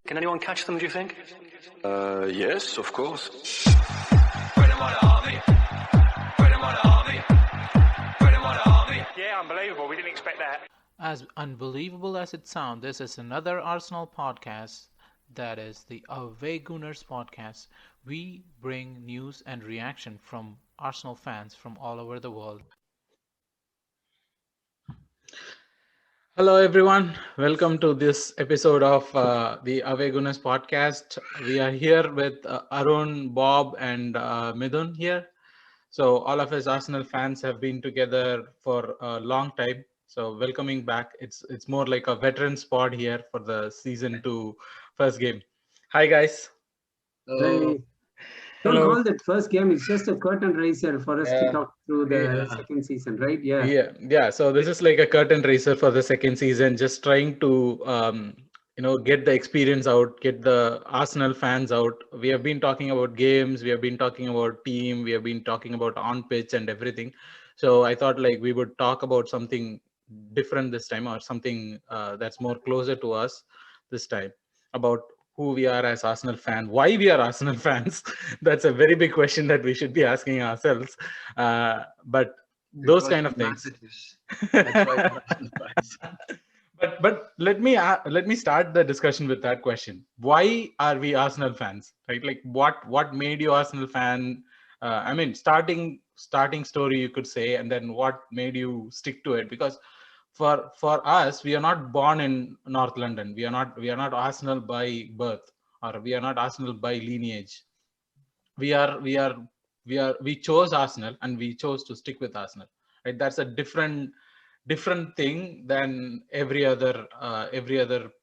Can anyone catch them, do you think? Yes, of course. Yeah, unbelievable. We didn't expect that. As unbelievable as it sounds, this is another Arsenal podcast. That is the Away Gooners Podcast. We bring news and reaction from Arsenal fans from all over the world. Hello, everyone. Welcome to this episode of the Away Gooners Podcast. We are here with Arun, Bob, and Midhun here. So all of us Arsenal fans have been together for a long time. So welcoming back. It's more like a veteran spot here for the season 2 first game. Hi guys. Hey, don't call that first game. It's just a curtain raiser for us to talk through the second season, right? Yeah. So this is like a curtain raiser for the second season. Just trying to get the experience out, get the Arsenal fans out. We have been talking about games, we have been talking about team, we have been talking about on pitch and everything. So I thought like we would talk about something different this time, or something that's more closer to us this time, about who we are as Arsenal fan, why we are Arsenal fans. That's a very big question that we should be asking ourselves. But those kind of things. That's why we're Arsenal fans. But let me start the discussion with that question. Why are we Arsenal fans? Right? Like what made you Arsenal fan? I mean, starting story you could say, and then what made you stick to it? Because for us, we are not born in North London. We are not Arsenal by birth, or we are not Arsenal by lineage. We chose Arsenal, and we chose to stick with Arsenal. Right? That's a different thing than every other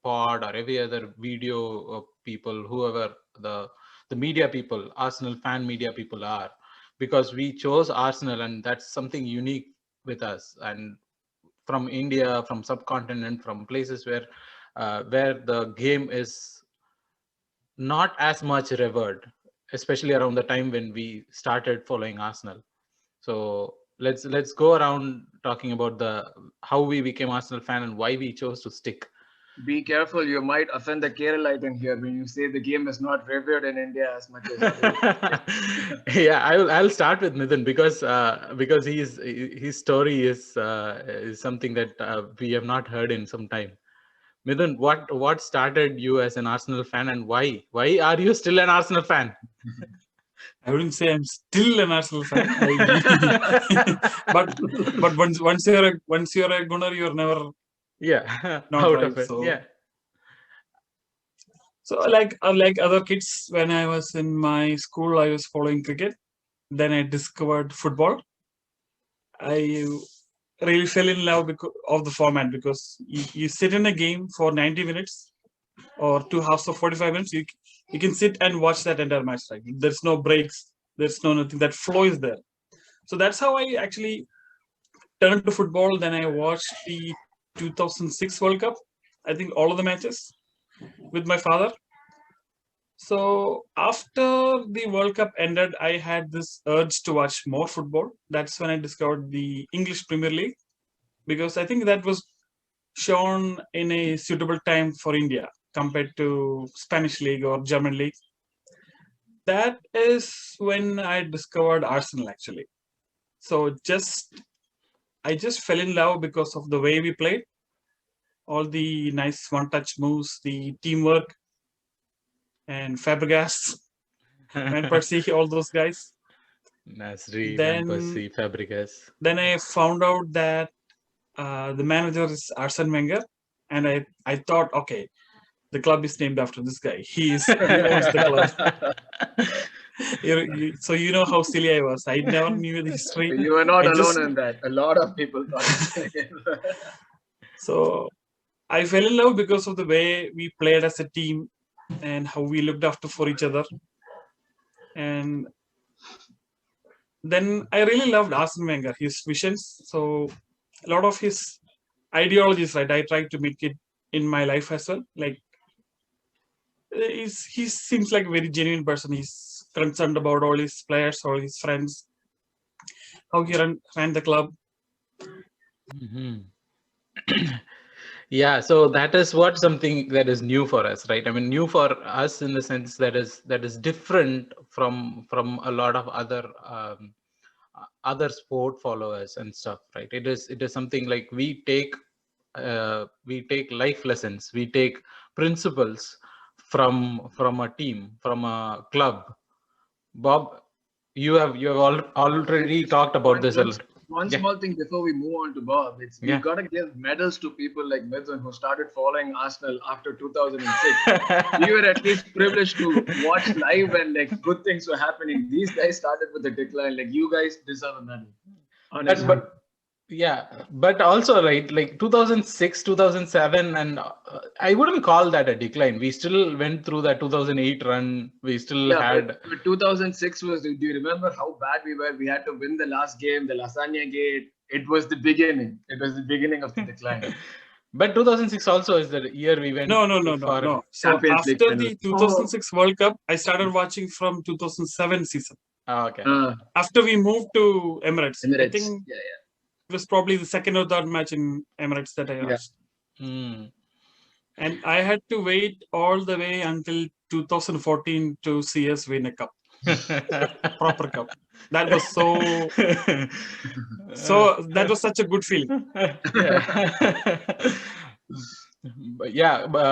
pod or every other video people, whoever the media people, Arsenal fan media people are, because we chose Arsenal, and that's something unique with us. And from India, from subcontinent, from places where the game is not as much revered, especially around the time when we started following Arsenal. So let's go around talking about how we became Arsenal fan and why we chose to stick. Be careful, you might offend the Keralite in here when you say the game is not revered in India as much as Yeah, I'll start with Midhun, because his story is something that we have not heard in some time. Midhun, what started you as an Arsenal fan, and why are you still an Arsenal fan? I wouldn't say I'm still an Arsenal fan, but once you're a Gunner, you're never not out right. of it. So like other kids, when I was in my school, I was following cricket. Then I discovered football. I really fell in love of the format, because you sit in a game for 90 minutes or 2 halves of 45 minutes. You can sit and watch that entire match. Right? There's no breaks. There's no nothing. That flow is there. So that's how I actually turned to football. Then I watched the 2006 World Cup. I think all of the matches with my father. So after the World Cup ended, I had this urge to watch more football. That's when I discovered the English Premier League, because I think that was shown in a suitable time for India compared to Spanish League or German League. That is when I discovered Arsenal, actually. So I just fell in love because of the way we played, all the nice one-touch moves, the teamwork, and Fabregas, Van Persie, all those guys. Nasri, Van Persie, Fabregas. Then I found out that the manager is Arsene Wenger, and I thought, okay, the club is named after this guy. He owns the club. So you know how silly I was. I never knew the history. You were not alone in that. A lot of people thought. So I fell in love because of the way we played as a team and how we looked after for each other. And then I really loved Arsene Wenger, his visions. So a lot of his ideologies, right, I tried to make it in my life as well. Like, he seems like a very genuine person. He's concerned about all his players, all his friends, how he ran the club. Mm-hmm. Yeah, so that is what something that is new for us, right? I mean, new for us in the sense that is different from a lot of other sport followers and stuff, right? It is something like we take life lessons, we take principles from a team, from a club. Bob, you have already talked about One, this a one, lot. one Yeah, small thing before we move on to Bob, it's we've yeah. got to give medals to people like Midhun who started following Arsenal after 2006. We were at least privileged to watch live and like good things were happening. These guys started with a decline. Like you guys deserve a medal. Honestly. But yeah, but also, right, like 2006, 2007, and I wouldn't call that a decline. We still went through that 2008 run. We still Yeah, had. but 2006 was, do you remember how bad we were? We had to win the last game, the Lasagna Gate. It was the beginning. It was the beginning of the decline. But 2006 also is the year we went for. No. So Champions League after final. the 2006 World Cup, I started watching from 2007 season. Okay. After we moved to Emirates, I Emirates. think Yeah, it was probably the second or third match in Emirates that I watched. Hmm. And I had to wait all the way until 2014 to see us win a cup, proper cup. That was that was such a good feeling.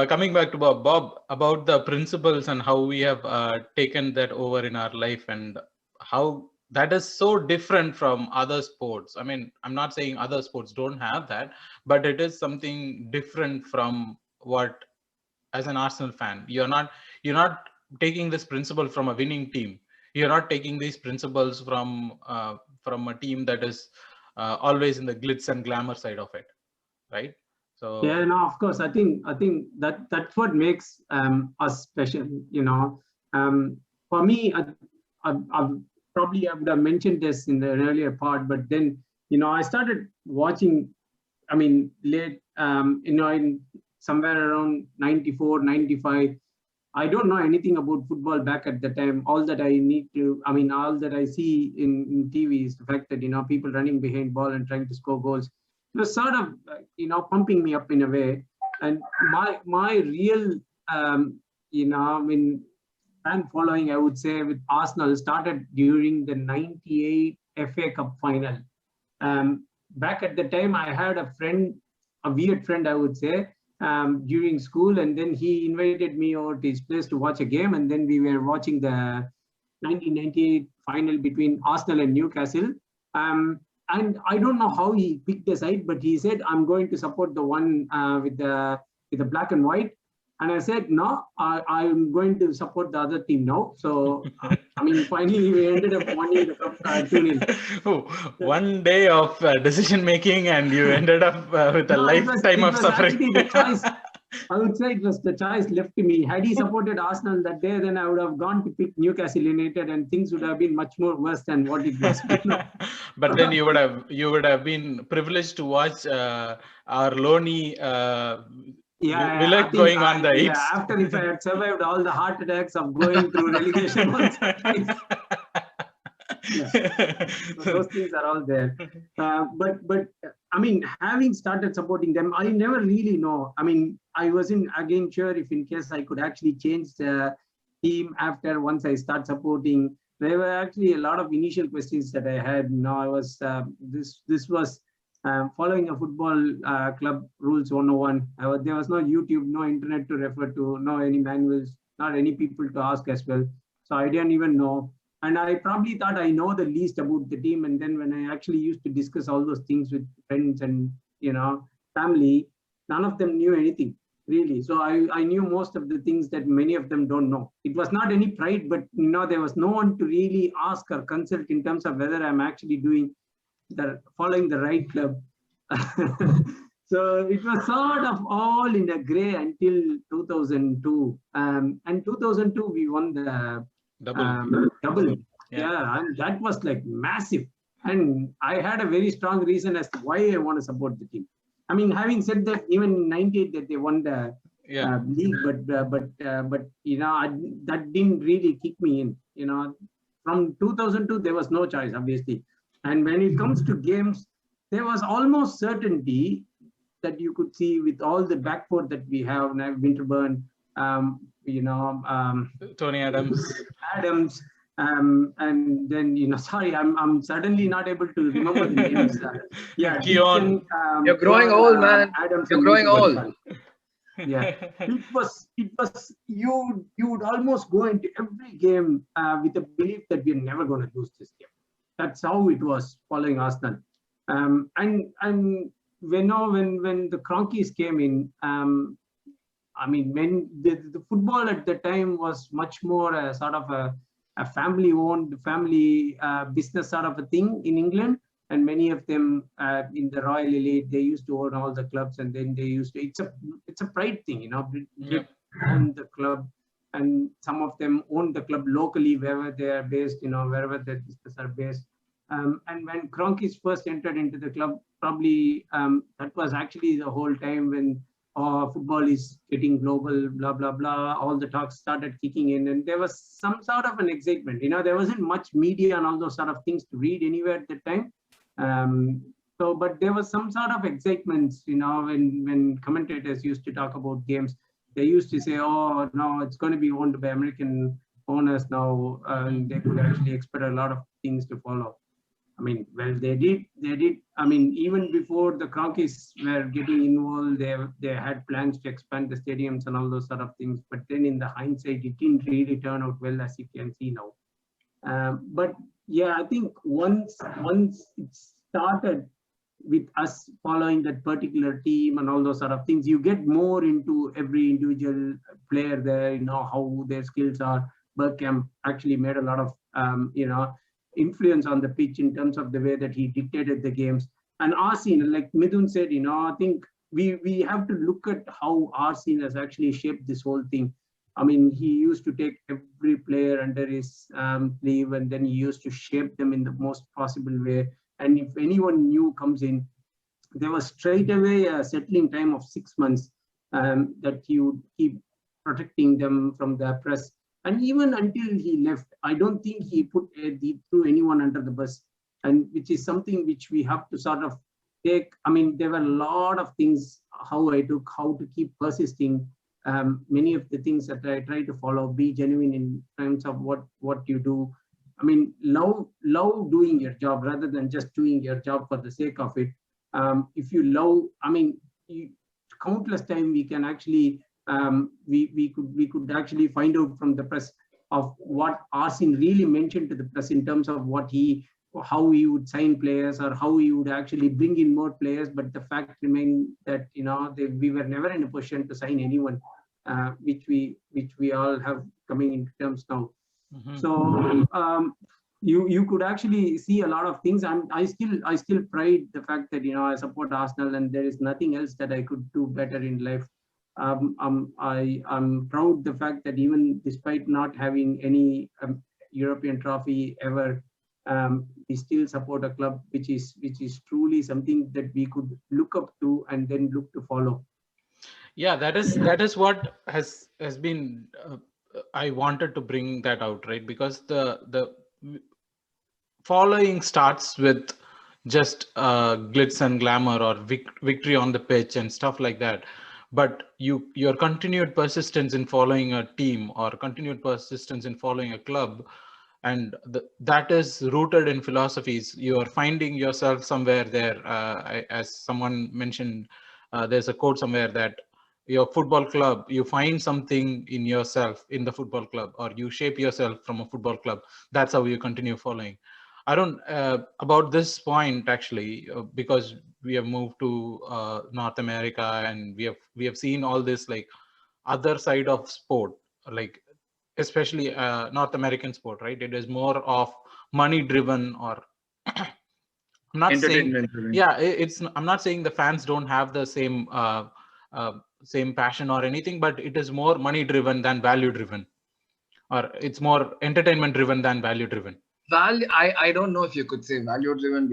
Coming back to Bob, about the principles and how we have taken that over in our life, and how that is so different from other sports. I mean, I'm not saying other sports don't have that, but it is something different from what, as an Arsenal fan, you're not taking this principle from a winning team. You're not taking these principles from a team that is always in the glitz and glamour side of it, right? So Yeah, no, of course. I think that's what makes us special. For me, I probably I would have mentioned this in the earlier part, but then I started watching. I mean, late in somewhere around 94, 95. I don't know anything about football back at the time. All that I see in TV is the fact that people running behind ball and trying to score goals. It was sort of pumping me up in a way. And my real fan following, I would say, with Arsenal started during the 98 FA Cup final. Back at the time, I had a weird friend, I would say, during school, and then he invited me over to his place to watch a game, and then we were watching the 1998 final between Arsenal and Newcastle. And I don't know how he picked the side, but he said, "I'm going to support the one with the black and white." And I said, "No, I'm going to support the other team now." So, finally we ended up winning the cup 2-0. One day of decision making, and you ended up with a lifetime of suffering. The choice. I would say it was the choice left to me. Had he supported Arsenal that day, then I would have gone to pick Newcastle United, and things would have been much more worse than what it was. But then you would have been privileged to watch our Loney going on the 8th. Yeah, after if I had survived all the heart attacks of going through relegation once or twice. So those things are all there. But having started supporting them, I never really know. I wasn't again sure if in case I could actually change the team once I start supporting. There were actually a lot of initial questions that I had. I was this was following a football club rules 101. There was no YouTube, no internet to refer to, no any manuals, not any people to ask as well. So I didn't even know. And I probably thought I know the least about the team. And then when I actually used to discuss all those things with friends and, family, none of them knew anything, really. So I knew most of the things that many of them don't know. It was not any pride, but, there was no one to really ask or consult in terms of whether I'm actually following the right club. So it was sort of all in a gray until 2002. And 2002, we won the double. Yeah, and that was like massive. And I had a very strong reason as to why I want to support the team. Having said that, even in 98 that they won the league, but that didn't really kick me in. From 2002, there was no choice, obviously. And when it comes to games, there was almost certainty that you could see with all the back four that we have now, Winterburn, Tony Adams. Adams, and then sorry, I'm suddenly not able to remember the names. Keon. Dixon, You're growing old, man. Adams, You're growing old. Yeah, it was you would almost go into every game with a belief that we're never going to lose this game. That's how it was following Arsenal. And when the Cronkies came in, I mean, when the football at the time was much more a sort of a family-owned, family business sort of a thing in England. And many of them in the Royal Elite, they used to own all the clubs, and then they used to. It's a pride thing, Brit own the club, and some of them own the club locally wherever they are based, wherever their businesses are based. And when Cronkies first entered into the club, probably that was actually the whole time when football is getting global, blah, blah, blah. All the talks started kicking in, and there was some sort of an excitement. There wasn't much media and all those sort of things to read anywhere at the time. But there was some sort of excitement, when commentators used to talk about games, they used to say, oh, no, it's going to be owned by American owners now, and they could actually expect a lot of things to follow. I mean, well, they did. I mean, even before the Cronkies were getting involved, they had plans to expand the stadiums and all those sort of things. But then in the hindsight, it didn't really turn out well, as you can see now. But yeah, I think once it started with us following that particular team and all those sort of things, you get more into every individual player there, how their skills are. Bergkamp actually made a lot of, influence on the pitch in terms of the way that he dictated the games. And our scene, like Midhun said, I think we have to look at how our scene has actually shaped this whole thing. I mean, he used to take every player under his sleeve, and then he used to shape them in the most possible way. And if anyone new comes in, there was straight away a settling time of 6 months that he would keep protecting them from the press. And even until he left, I don't think he threw anyone under the bus, and which is something which we have to sort of take. I mean, there were a lot of things how to keep persisting. Many of the things that I try to follow, be genuine in terms of what you do. I mean, love doing your job rather than just doing your job for the sake of it. If you love, I mean, countless time we can actually. We could actually find out from the press of what Arsin really mentioned to the press in terms of how he would sign players or how he would actually bring in more players. But the fact remained that we were never in a position to sign anyone, which we all have coming into terms now. Mm-hmm. So you could actually see a lot of things, and I still pride the fact that I support Arsenal, and there is nothing else that I could do better in life. I'm proud the fact that even despite not having any European trophy ever, we still support a club which is truly something that we could look up to and then look to follow. Yeah, that is what has been. I wanted to bring that out, right? Because the following starts with just glitz and glamour or victory on the pitch and stuff like that. But your continued persistence in following a team or continued persistence in following a club, and that is rooted in philosophies. You are finding yourself somewhere there. As someone mentioned, there's a quote somewhere that your football club, you find something in yourself in the football club, or you shape yourself from a football club. That's how you continue following. I don't about this point actually, because we have moved to North America, and we have seen all this like other side of sport, like especially North American sport, right? It is more of money driven, or I'm not saying, yeah, I'm not saying the fans don't have the same passion or anything, but it is more money driven than value driven, or it's more entertainment driven than value driven. I don't know if you could say value driven.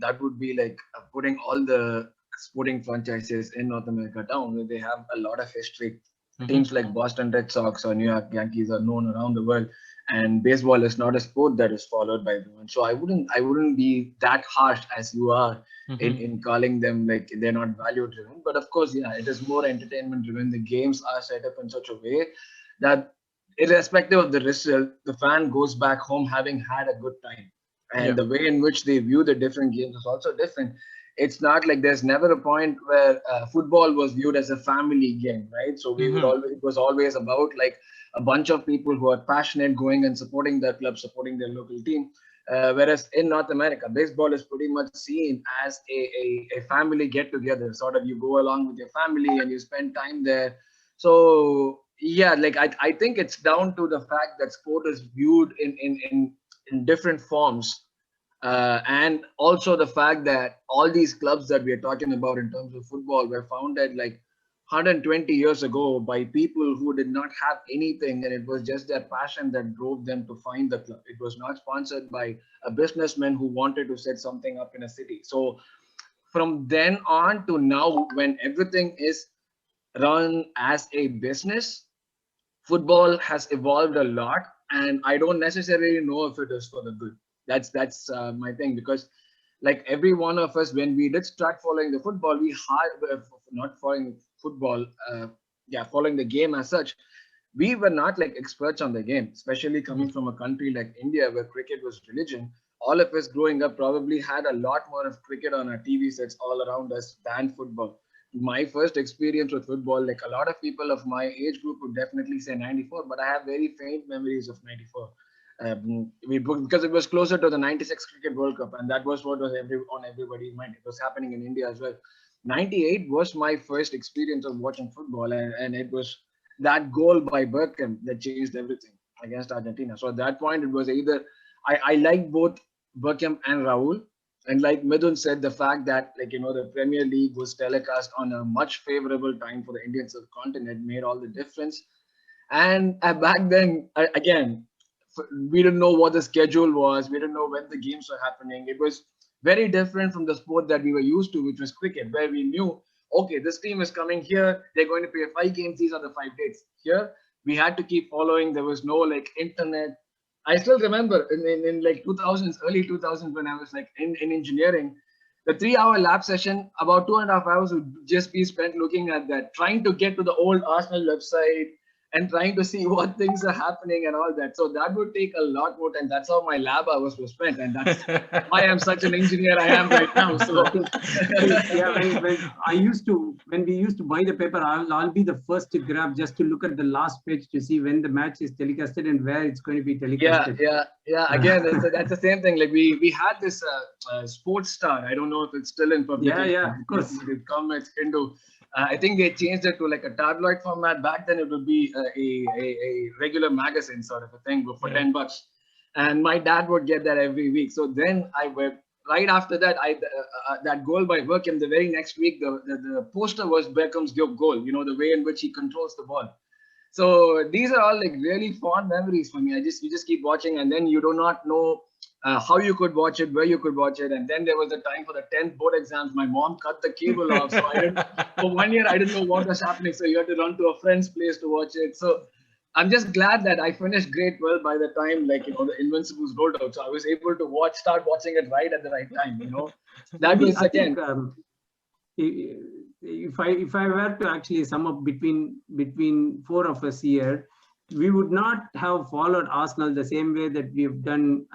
That would be like putting all the sporting franchises in North America down, where they have a lot of history. Teams like Boston Red Sox or New York Yankees are known around the world, and baseball is not a sport that is followed by everyone. So I wouldn't be that harsh as you are in calling them like they're not value driven. But of course, yeah, it is more entertainment driven. The games are set up in such a way that irrespective of the result, the fan goes back home having had a good time. And the way in which they view the different games is also different. It's not like there's never a point where football was viewed as a family game, right? So we would always, it was always about like a bunch of people who are passionate going and supporting their club, supporting their local team. Whereas in North America, baseball is pretty much seen as a family get together. Sort of you go along with your family and you spend time there. So yeah, like I think it's down to the fact that sport is viewed in different forms. And also the fact that all these clubs that we are talking about in terms of football were founded like 120 years ago by people who did not have anything, and it was just their passion that drove them to find the club. It was not sponsored by a businessman who wanted to set something up in a city. So from then on to now, when everything is run as a business, football has evolved a lot, and I don't necessarily know if it is for the good. That's my thing, because like every one of us, when we did start following the football, we had not following football, following the game as such. We were not like experts on the game, especially coming from a country like India where cricket was religion. All of us growing up probably had a lot more of cricket on our TV sets all around us than football. My first experience with football, like a lot of people of my age group would definitely say 94, but I have very faint memories of 94. Because it was closer to the 96 Cricket World Cup, and that was what was on everybody's mind. It was happening in India as well. 98 was my first experience of watching football, and it was that goal by Bergkamp that changed everything against Argentina. So at that point, it was either I liked both Bergkamp and Rahul, and like Midhun said, the fact that the Premier League was telecast on a much favorable time for the Indian subcontinent made all the difference. And back then, again, we didn't know what the schedule was. We didn't know when the games were happening. It was very different from the sport that we were used to, which was cricket, where we knew, okay, this team is coming here. They're going to play 5 games. These are the 5 dates. Here, we had to keep following. There was no like internet. I still remember in like 2000s, early 2000s, when I was like in engineering, the 3-hour lab session, about 2.5 hours would just be spent looking at that, trying to get to the old Arsenal website, and trying to see what things are happening and all that. So that would take a lot more time. That's how my lab hours were spent. And that's why I'm such an engineer I am right now. So yeah, when we used to buy the paper, I'll be the first to grab just to look at the last page to see when the match is telecasted and where it's going to be telecasted. Yeah. Again, that's the same thing. Like we had this Sports Star. I don't know if it's still in public. Yeah, of course. It's come into I think they changed it to like a tabloid format. Back then, it would be a regular magazine sort of a thing for $10, and my dad would get that every week. So then right after that, that goal by Bergkamp. The very next week, the poster was Beckham's goal. The way in which he controls the ball. So these are all like really fond memories for me. You just keep watching, and then you do not know how you could watch it, where you could watch it. And then there was the time for the 10th board exams. My mom cut the cable off. So for 1 year, I didn't know what was happening. So you had to run to a friend's place to watch it. So I'm just glad that I finished grade 12 by the time, the Invincibles rolled out. So I was able to start watching it right at the right time, That was, again... If I were to actually sum up between 4 of us here, we would not have followed Arsenal the same way that we've done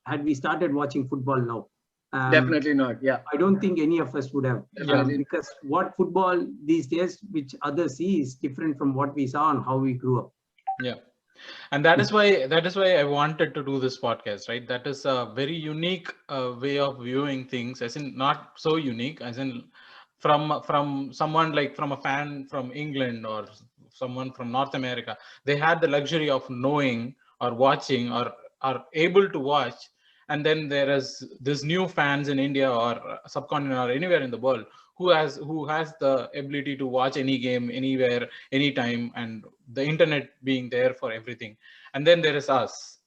had we started watching football now. Definitely not. Yeah, I don't think any of us would have, because what football these days, which others see, is different from what we saw and how we grew up. Yeah, and that is why I wanted to do this podcast, right? That is a very unique way of viewing things, as in not so unique, as in from someone like from a fan from England or someone from North America. They had the luxury of knowing or watching or are able to watch, and then there is this new fans in India or subcontinent or anywhere in the world who has the ability to watch any game anywhere, anytime, and the internet being there for everything. And then there is us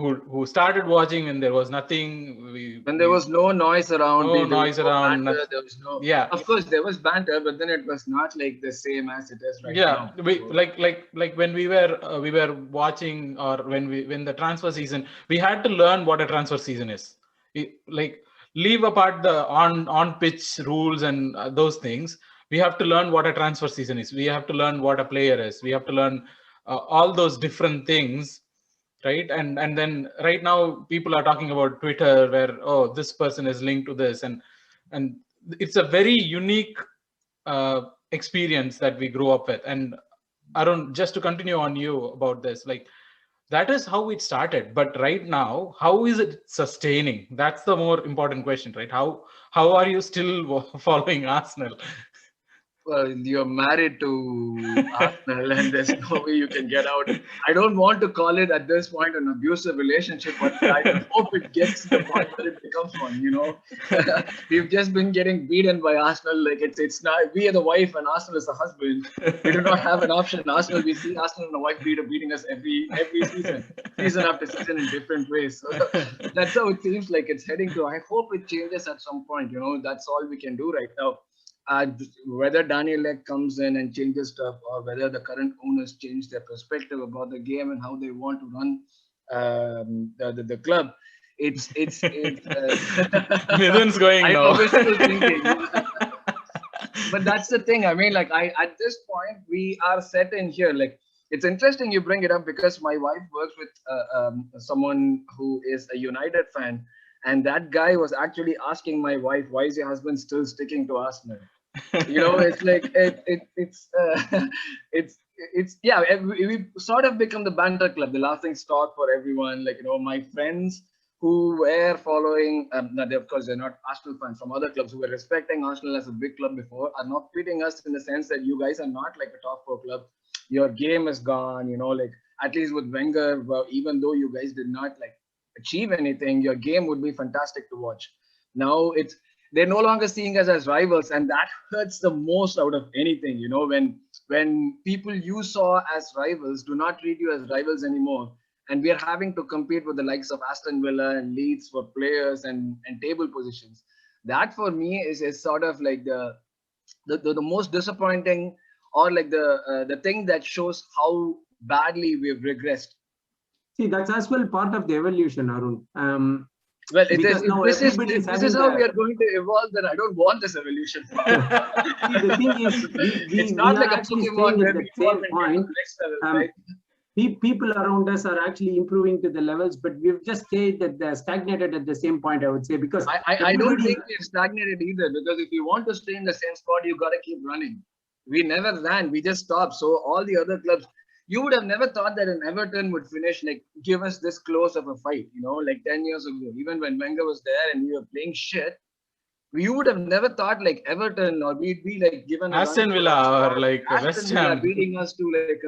who started watching when there was nothing. When there was no noise around, no noise around. banter, there was no. Yeah. Of course, there was banter, but then it was not like the same as it is right Yeah, now. we So- like when we were watching, or when the transfer season, we had to learn what a transfer season is. Like, leave apart the on pitch rules and those things. We have to learn what a transfer season is. We have to learn what a player is. We have to learn all those different things, right? And then right now people are talking about Twitter, where, oh, this person is linked to this, and it's a very unique experience that we grew up with. And Arun, just to continue on you about this, like, that is how it started, but right now, how is it sustaining? That's the more important question, right? How are you still following Arsenal? Well, you're married to Arsenal, and there's no way you can get out. I don't want to call it at this point an abusive relationship, but I hope it gets to the point where it becomes one. We've just been getting beaten by Arsenal. Like, it's not, we are the wife and Arsenal is the husband. We do not have an option. Arsenal, we see Arsenal and the wife beating us every season after season in different ways. So that's how it seems like it's heading to. I hope it changes at some point. That's all we can do right now. Whether Daniel Ek comes in and changes stuff, or whether the current owners change their perspective about the game and how they want to run the club, it's Midhun's going I now. know we're still thinking. But that's the thing. I mean, like, at this point we are set in here. Like, it's interesting you bring it up, because my wife works with someone who is a United fan, and that guy was actually asking my wife, "Why is your husband still sticking to Arsenal?" It's like it's yeah. We sort of become the banter club, the laughing stock for everyone. Like, my friends who were following, of course they're not Arsenal fans, from other clubs who were respecting Arsenal as a big club before, are not treating us in the sense that you guys are not like a top 4 club. Your game is gone. Like, at least with Wenger, well, even though you guys did not like achieve anything, your game would be fantastic to watch. Now they're no longer seeing us as rivals, and that hurts the most out of anything. When people you saw as rivals do not treat you as rivals anymore, and we are having to compete with the likes of Aston Villa and Leeds for players and table positions. That for me is sort of like the most disappointing, or like the thing that shows how badly we've regressed. See, that's as well part of the evolution, Arun. Well, it because is. now This is everybody is this is having how we are going to evolve. Then I don't want this evolution. See, the thing is, It's not we like are a actually Pokemon staying where at the we evolve same and get to point. the next level, right? People around us are actually improving to the levels, but we've just stayed stagnated at the same point, I would say, because I don't think we've stagnated either, because if you want to stay in the same spot, you got to keep running. We never ran. We just stopped. So all the other clubs, you would have never thought that an Everton would finish, like, give us this close of a fight, like 10 years ago, even when Wenger was there and we were playing shit. You would have never thought like Everton, or we'd be like given Aston Villa, or like Aston West Villa Ham beating us to like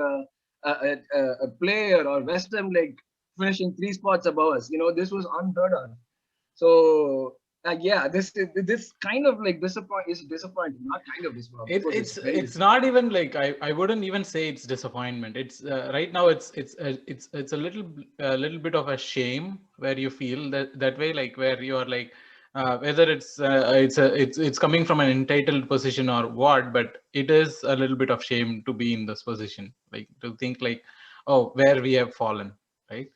a player, or West Ham like finishing 3 spots above us. This was unheard of. So yeah, this kind of like disappointing. Not kind of disappointing. it's not even like, I wouldn't even say it's disappointment. It's right now it's a little bit of a shame, where you feel that way, like, where you're like, whether it's coming from an entitled position or what, but it is a little bit of shame to be in this position, like, to think like, oh, where we have fallen, right?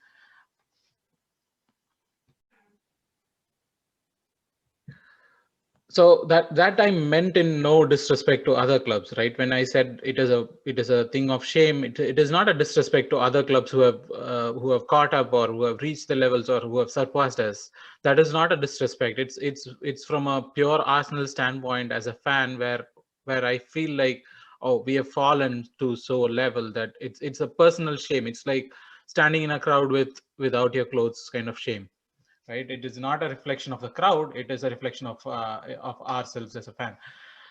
So that I meant in no disrespect to other clubs, right? When I said it is a thing of shame, it is not a disrespect to other clubs who have caught up, or who have reached the levels, or who have surpassed us. That is not a disrespect. It's from a pure Arsenal standpoint, as a fan, where I feel like, oh, we have fallen to so level that it's a personal shame. It's like standing in a crowd without your clothes kind of shame. Right? It is not a reflection of the crowd. It is a reflection of ourselves as a fan.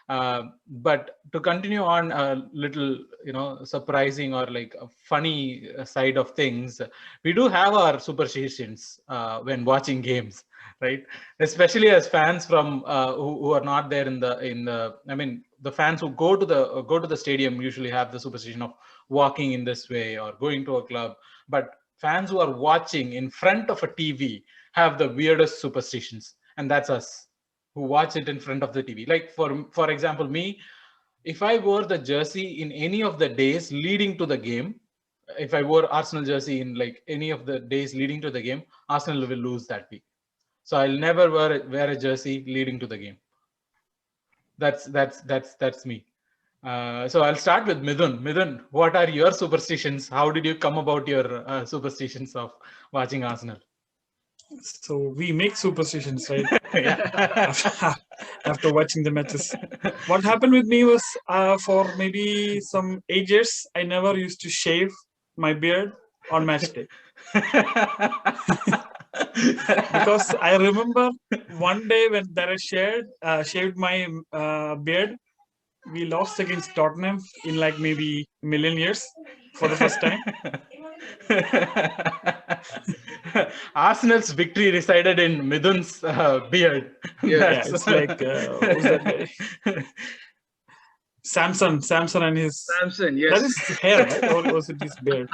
But to continue on a little, surprising, or like a funny side of things, we do have our superstitions when watching games, right? Especially as fans from who are not there in the. I mean, the fans who go to the stadium usually have the superstition of walking in this way, or going to a club. But fans who are watching in front of a TV have the weirdest superstitions, and that's us who watch it in front of the TV. Like for example, me, if I wore the jersey in any of the days leading to the game, if I wore Arsenal jersey in like any of the days leading to the game, Arsenal will lose that week. So I'll never wear a jersey leading to the game. That's me. So I'll start with Midhun. Midhun, what are your superstitions? How did you come about your superstitions of watching Arsenal? So we make superstitions, right? Yeah. After watching the matches. What happened with me was for maybe some 8 years, I never used to shave my beard on match day. Because I remember one day when that I shaved my beard, we lost against Tottenham in like maybe a million years for the first time. Arsenal's victory resided in Midhun's beard. Yeah, it's like who's that guy? Samson and his Samson, yes. That is his hair, right? Or was it his beard?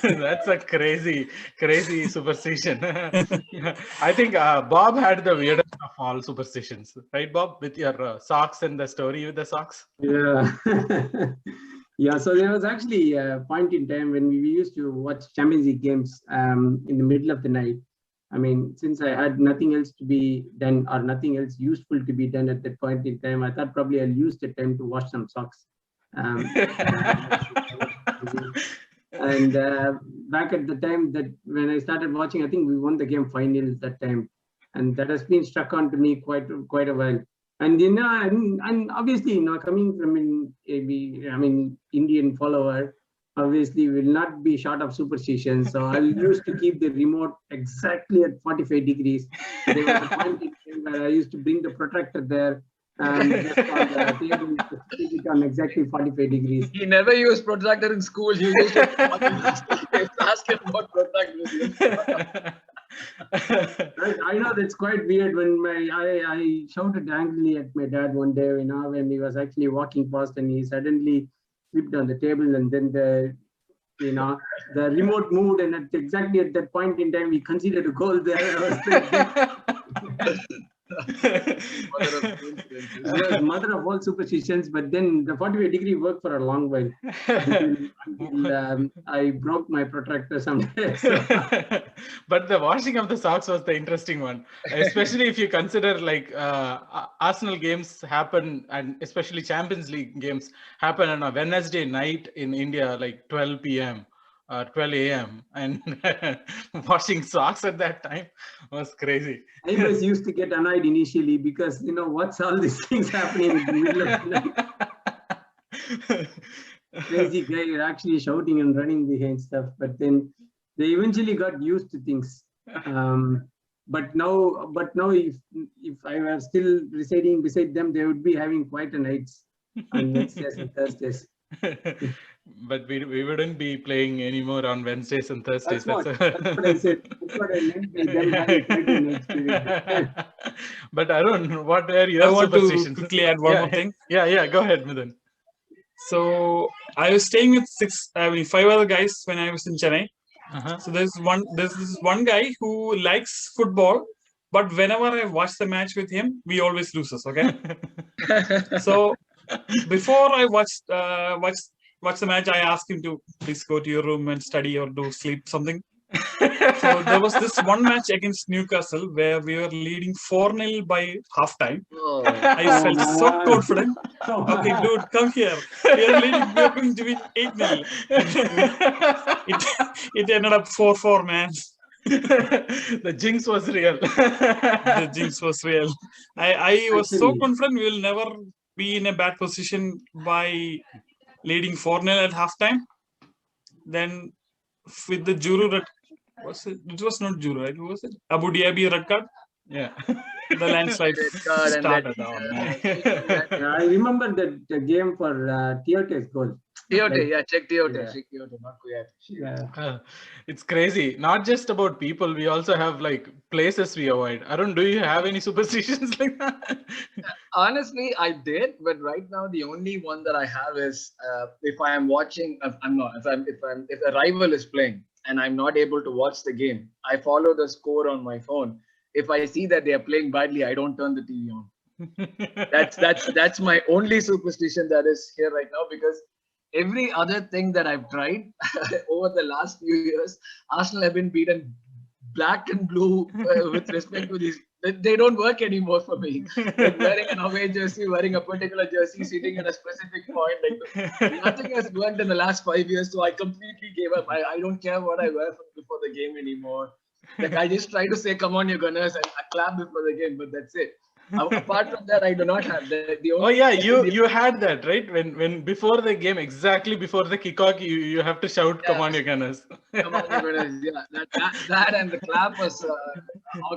That's a crazy superstition. I think Bob had the weirdest of all superstitions, right, Bob? With your socks and the story with the socks. Yeah. Yeah, so there was actually a point in time when we used to watch Champions League games in the middle of the night. I mean, since I had nothing else to be done or nothing else useful to be done at that point in time, I thought probably I'll use the time to wash some socks. And back at the time that when I started watching, I think we won the game 5-0 that time. And that has been stuck on to me quite a while. And and obviously, coming from an Indian follower, obviously will not be short of superstitions. So I used to keep the remote exactly at 45 degrees. There was a point in time where I used to bring the protractor there and just on the table to keep it on exactly 45 degrees. He never used protractor in school. He used to ask him about protractor. I know that's quite weird. When I shouted angrily at my dad one day, when he was actually walking past and he suddenly slipped on the table, and then the remote moved, and exactly at that point in time we considered a goal there. Mother of all superstitions, but then the 45-degree worked for a long while until I broke my protractor someday. So. But the washing of the socks was the interesting one, especially if you consider like Arsenal games happen, and especially Champions League games happen on a Wednesday night in India, like 12 p.m. 12 a.m. and washing socks at that time was crazy. Neighbors used to get annoyed initially because, what's all these things happening in the middle of the night? Crazy guy actually shouting and running behind stuff. But then they eventually got used to things. But now if I were still residing beside them, they would be having quite a nights on Wednesdays and Thursdays. But we wouldn't be playing anymore on Wednesdays and Thursdays. That's what I said. That's what I meant by them having quite an experience. But Arun, what are your superstitions? I want to quickly add one more thing. Yeah, go ahead, Midhun. So I was staying with 5 other guys when I was in Chennai. So there's this one guy who likes football, but whenever I watch the match with him, we always loses. Okay. So before I watch the match, I asked him to please go to your room and study or do sleep something. So there was this one match against Newcastle where we were leading 4-0 by halftime. Oh. I felt so confident. Okay, dude, come here. We are going to win 8-0. It ended up 4-4, man. The jinx was real. The jinx was real. I was so confident we will never be in a bad position by leading 4-0 at halftime. Then with the Juru red, it was not Juru, right? Who was it? Abu Dhabi red card. Yeah. The landslide card and that, started on. I remember the game for Tiote's goal. Tiote, yeah, check Tiote, Yeah. check Tiote, not Kuyat. Yeah. It's crazy. Not just about people. We also have like places we avoid. Arun, do you have any superstitions like that? Honestly, I did, but right now the only one that I have is if I am watching, if a rival is playing and I'm not able to watch the game, I follow the score on my phone. If I see that they are playing badly, I don't turn the TV on. That's my only superstition that is here right now, because every other thing that I've tried over the last few years, Arsenal have been beaten black and blue with respect to these. They don't work anymore for me. Like wearing an away jersey, wearing a particular jersey, sitting at a specific point. Like nothing has worked in the last 5 years, so I completely gave up. I don't care what I wear before the game anymore. Like I just try to say, "Come on, you Gunners," and I clap before the game, but that's it. Apart from that, I do not have the only. Oh yeah, you had that, right? When before the game, exactly before the kickoff, you have to shout, "Come on, you Gunners." Come on, you Gunners. Yeah, that and the clap was,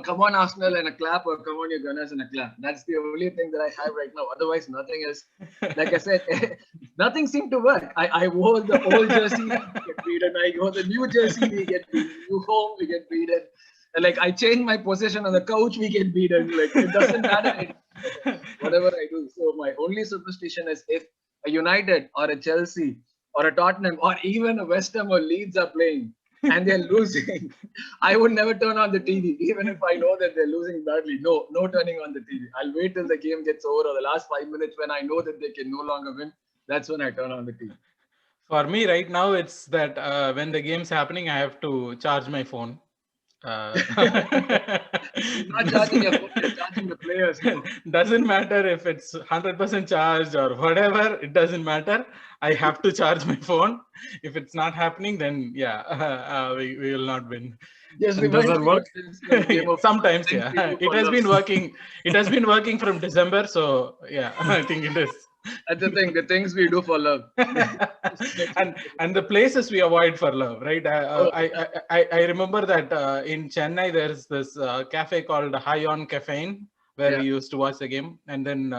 come on, Arsenal, and a clap, or come on, you Gunners, and a clap. That's the only thing that I have right now. Otherwise, nothing is, like I said, nothing seemed to work. I wore the old jersey, we get beaten. I wore the new jersey, we get beaten. New home, we get beaten. And like I change my position on the couch, we get beaten. Like it doesn't matter. Whatever I do. So my only superstition is if a United or a Chelsea or a Tottenham or even a West Ham or Leeds are playing and they're losing, I would never turn on the TV, even if I know that they're losing badly. No turning on the TV. I'll wait till the game gets over or the last 5 minutes when I know that they can no longer win. That's when I turn on the TV. For me, right now, it's that when the game's happening, I have to charge my phone. You're not charging your phone, you're charging the players. No. Doesn't matter if it's 100% charged or whatever. It doesn't matter. I have to charge my phone. If it's not happening, then yeah, we will not win. Just And does that work? Sometimes, yeah. It has been working. It has been working from December, so yeah, I think it is. That's the thing. The things we do for love. and the places we avoid for love, right? I remember that in Chennai there's this cafe called High on Caffeine where we used to watch the game, and then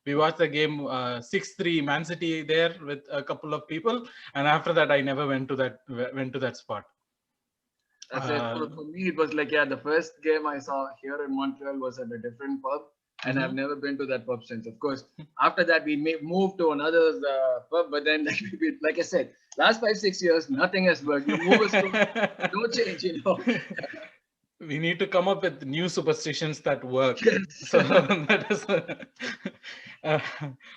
we watched the game 6-3 Man City there with a couple of people, and after that I never went to that spot. That's it. For me, it was like, the first game I saw here in Montreal was at a different pub. And I've never been to that pub since. Of course, after that, we moved to another pub. But then, like I said, last 5-6 years, nothing has worked. You move us to no change, We need to come up with new superstitions that work. So that is,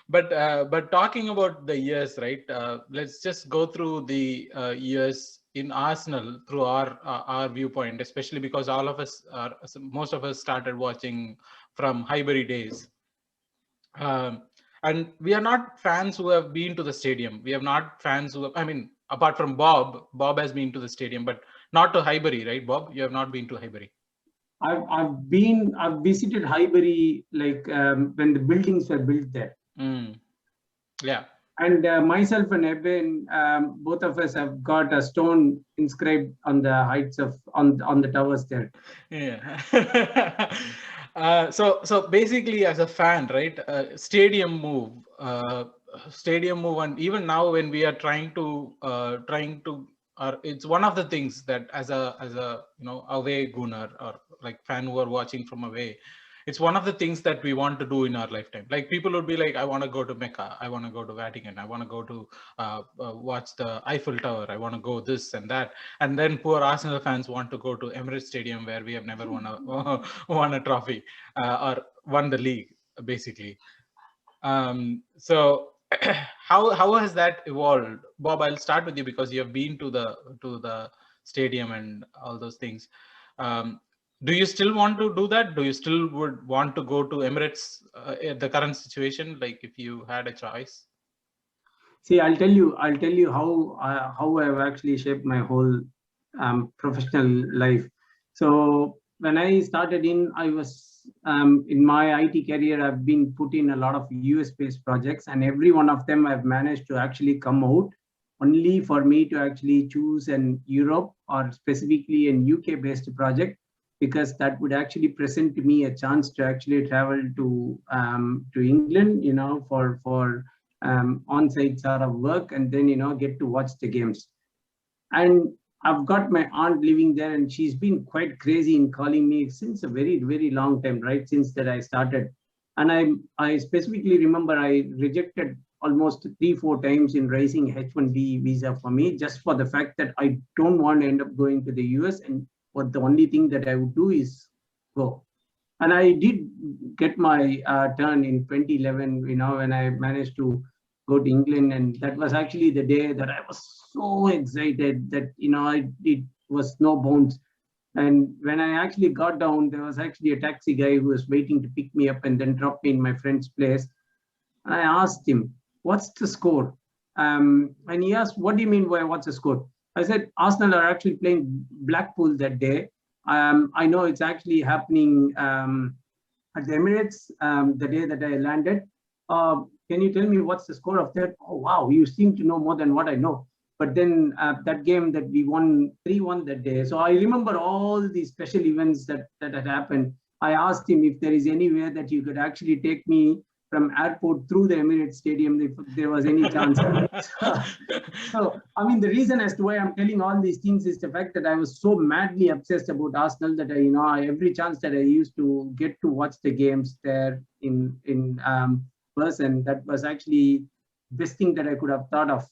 but talking about the years, right? Let's just go through the years in Arsenal through our viewpoint, especially because most of us started watching from Highbury days. And we are not fans who have been to the stadium. We are not fans who have, apart from Bob has been to the stadium, but not to Highbury, right, Bob? You have not been to Highbury. I've visited Highbury when the buildings were built there. Yeah. And myself and Eben, both of us have got a stone inscribed on the heights on the towers there. Yeah. So basically, as a fan, right? Stadium move, and even now when we are trying to, it's one of the things that as a away gooner or like fan who are watching from away, it's one of the things that we want to do in our lifetime. Like people would be like, I want to go to Mecca, I want to go to Vatican, I want to go to watch the Eiffel Tower, I want to go this and that. And then poor Arsenal fans want to go to Emirates Stadium where we have never won a trophy or won the league, basically. So how has that evolved? Bob, I'll start with you because you have been to the stadium and all those things. Do you still want to do that? Do you still would want to go to Emirates at the current situation, like if you had a choice? See, I'll tell you how I've actually shaped my whole professional life. So when I started I was in my IT career, I've been put in a lot of US-based projects, and every one of them I've managed to actually come out only for me to actually choose an Europe or specifically an UK-based project, because that would actually present me a chance to actually travel to England, for on-site sort of work, and then get to watch the games. And I've got my aunt living there, and she's been quite crazy in calling me since a very, very long time, right? Since that I started. And I specifically remember I rejected almost 3-4 times in raising H1B visa for me, just for the fact that I don't want to end up going to the US, and what the only thing that I would do is go. And I did get my turn in 2011, when I managed to go to England. And that was actually the day that I was so excited that, it was no bounds. And when I actually got down, there was actually a taxi guy who was waiting to pick me up and then drop me in my friend's place. And I asked him, what's the score? And he asked, what do you mean by what's the score? I said, Arsenal are actually playing Blackpool that day. I know it's actually happening at the Emirates the day that I landed. Can you tell me what's the score of that? Oh, wow, you seem to know more than what I know. But then that game that we won 3-1 that day. So I remember all these special events that had happened. I asked him if there is any way that you could actually take me from airport through the Emirates Stadium if there was any chance. So, I mean, the reason as to why I'm telling all these things is the fact that I was so madly obsessed about Arsenal that every chance that I used to get to watch the games there in person, that was actually the best thing that I could have thought of.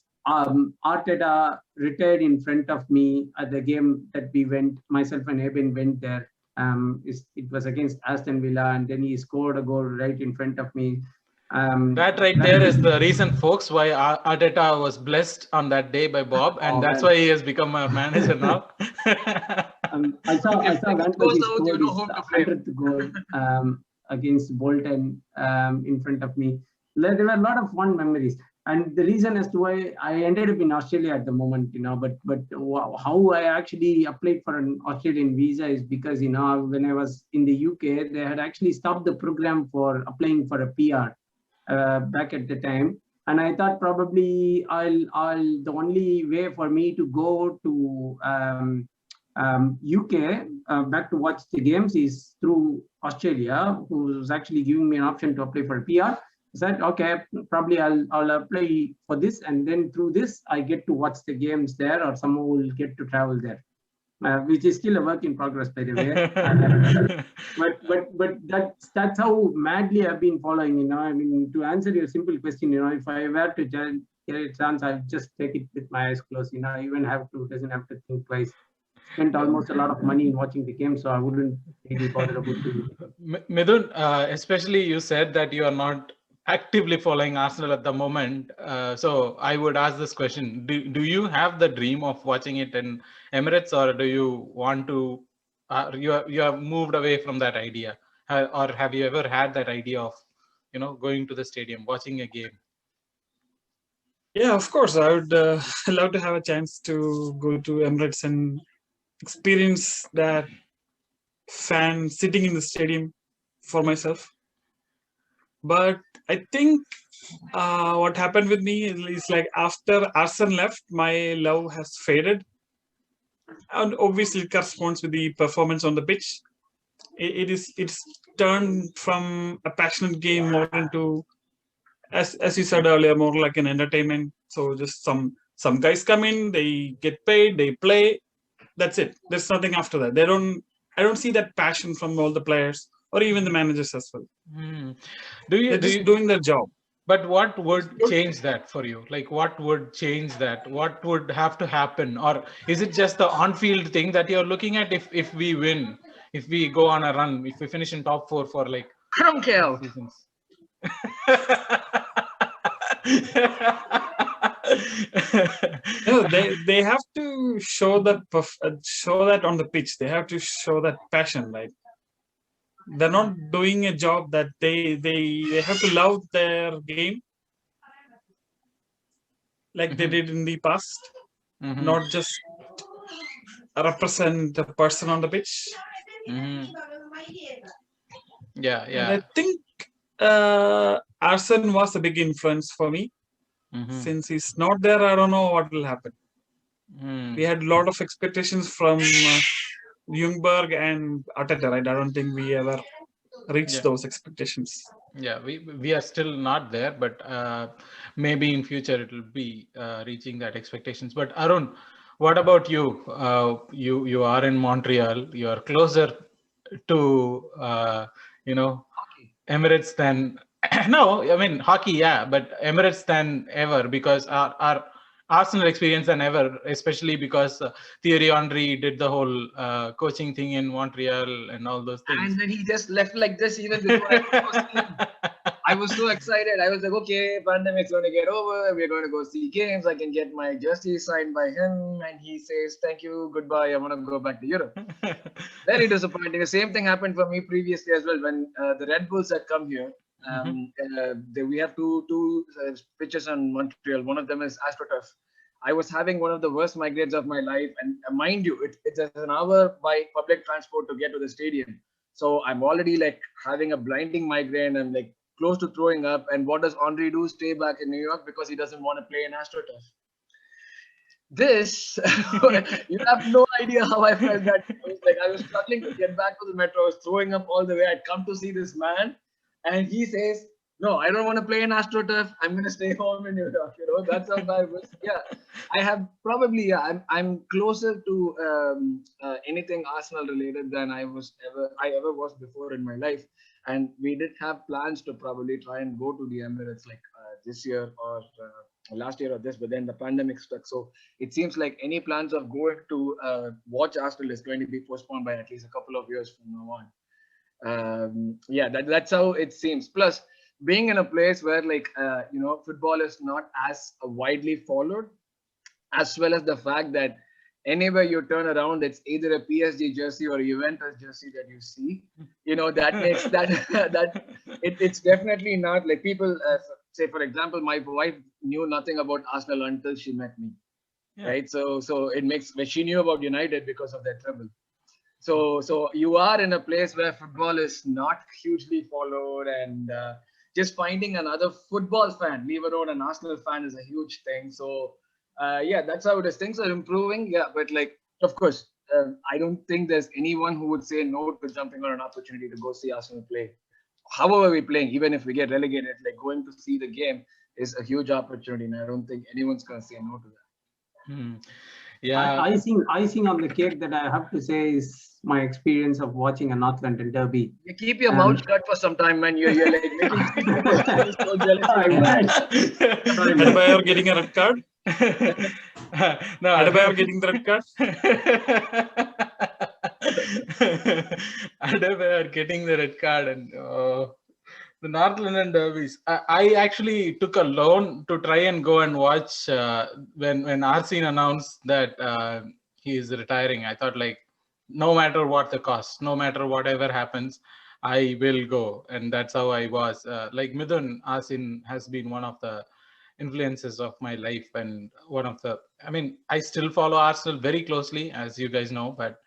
Arteta retired in front of me at the game that we went, myself and Eben went there. It was against Aston Villa, and then he scored a goal right in front of me. That right there is the reason, folks, why Arteta was blessed on that day by Bob, and that's why he has become a manager now. I saw Van Persie score his 100th goal against Bolton in front of me. There were a lot of fun memories. And the reason as to why I ended up in Australia at the moment, but how I actually applied for an Australian visa is because, when I was in the UK, they had actually stopped the program for applying for a PR back at the time. And I thought probably the only way for me to go to UK back to watch the games is through Australia, who was actually giving me an option to apply for a PR. I said, okay, probably I'll apply for this, and then through this I get to watch the games there, or someone will get to travel there, which is still a work in progress, by the way. but that's how madly I've been following. I mean, to answer your simple question, if I were to get a chance, I'll just take it with my eyes closed. I even doesn't have to think twice. Spent almost a lot of money in watching the game, so I wouldn't really bother about it. Midhun, especially you said that you are not actively following Arsenal at the moment. So I would ask this question. Do you have the dream of watching it in Emirates, or do you want to, you have moved away from that idea? Or have you ever had that idea of, going to the stadium, watching a game? Yeah, of course. I would love to have a chance to go to Emirates and experience that fan sitting in the stadium for myself. But I think what happened with me is like after Arsenal left, my love has faded. And obviously it corresponds with the performance on the pitch. It's turned from a passionate game more into, as you said earlier, more like an entertainment. So just some guys come in, they get paid, they play. That's it. There's nothing after that. I don't see that passion from all the players or even the managers as well. They're just doing their job. But what would change that for you? Like, what would change that? What would have to happen? Or is it just the on-field thing that you're looking at? If we win, if we go on a run, if we finish in top 4 for like Crunk out. seasons. No, they have to show that on the pitch. They have to show that passion. Like, they're not doing a job that they have to love their game like they did in the past, not just represent the person on the pitch. Yeah. And I think Arun was a big influence for me. Since he's not there, I don't know what will happen. We had a lot of expectations from Ljungberg and Arteta, right? I don't think we ever reached those expectations. Yeah, we are still not there, but maybe in future it will be reaching that expectations. But Arun, what about you? You are in Montreal. You are closer to Emirates than no. I mean hockey, yeah, but Emirates than ever because our Arsenal experience than ever, especially because Thierry Henry did the whole coaching thing in Montreal and all those things. And then he just left like this even before I was him. I was so excited. I was like, okay, pandemic's going to get over. We're going to go see games. I can get my jersey signed by him. And he says, thank you, goodbye. I want to go back to Europe. Very disappointing. The same thing happened for me previously as well. When the Red Bulls had come here, we have two pitches on Montreal. One of them is AstroTurf. I was having one of the worst migraines of my life. And mind you, it's an hour by public transport to get to the stadium. So I'm already like having a blinding migraine and like close to throwing up. And what does Henry do? Stay back in New York because he doesn't want to play in AstroTurf. This, you have no idea how I felt that. I was struggling to get back to the metro. I was throwing up all the way. I'd come to see this man. And he says, no, I don't want to play in AstroTurf. I'm going to stay home in New York. That's how I was. Yeah, I have probably, I'm closer to anything Arsenal related than I ever was before in my life. And we did have plans to probably try and go to the Emirates like this year or last year or this, but then the pandemic struck. So it seems like any plans of going to watch Arsenal is going to be postponed by at least a couple of years from now on. That's how it seems. Plus, being in a place where football is not as widely followed, as well as the fact that anywhere you turn around, it's either a PSG jersey or a Juventus jersey that you see. That makes that it's definitely not like people say, for example, my wife knew nothing about Arsenal until she met me, right? So it makes, when she knew about United because of their treble. So you are in a place where football is not hugely followed, and just finding another football fan, leave alone an Arsenal fan, is a huge thing. So that's how it is. Things are improving, but of course, I don't think there's anyone who would say no to jumping on an opportunity to go see Arsenal play. However we're playing, even if we get relegated, going to see the game is a huge opportunity, and I don't think anyone's going to say no to that. Yeah, icing on the cake that I have to say is my experience of watching a North London derby. You keep your mouth shut for some time, man. You're like making me so jealous. Adebayor getting a red card. No, Adebayor getting the red card. Adebayor getting the red card, and the North London derbies. I actually took a loan to try and go and watch when Arsene announced that he is retiring. I thought, no matter what the cost, no matter whatever happens, I will go. And that's how I was. Midhun, Arsene has been one of the influences of my life, and one of the, I still follow Arsenal very closely, as you guys know, but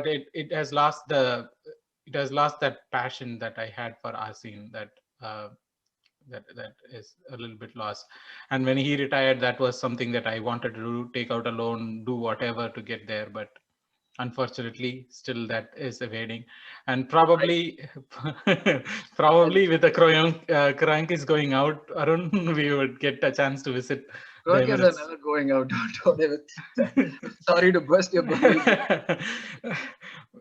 it has lost that passion that I had for Arsene, that is a little bit lost. And when he retired, that was something that I wanted to do, take out a loan, do whatever to get there, but unfortunately still that is evading. And probably with the Kroenke is going out, Arun, we would get a chance to visit. Kroenke are never going out. Don't ever think that. Sorry to burst your bubble.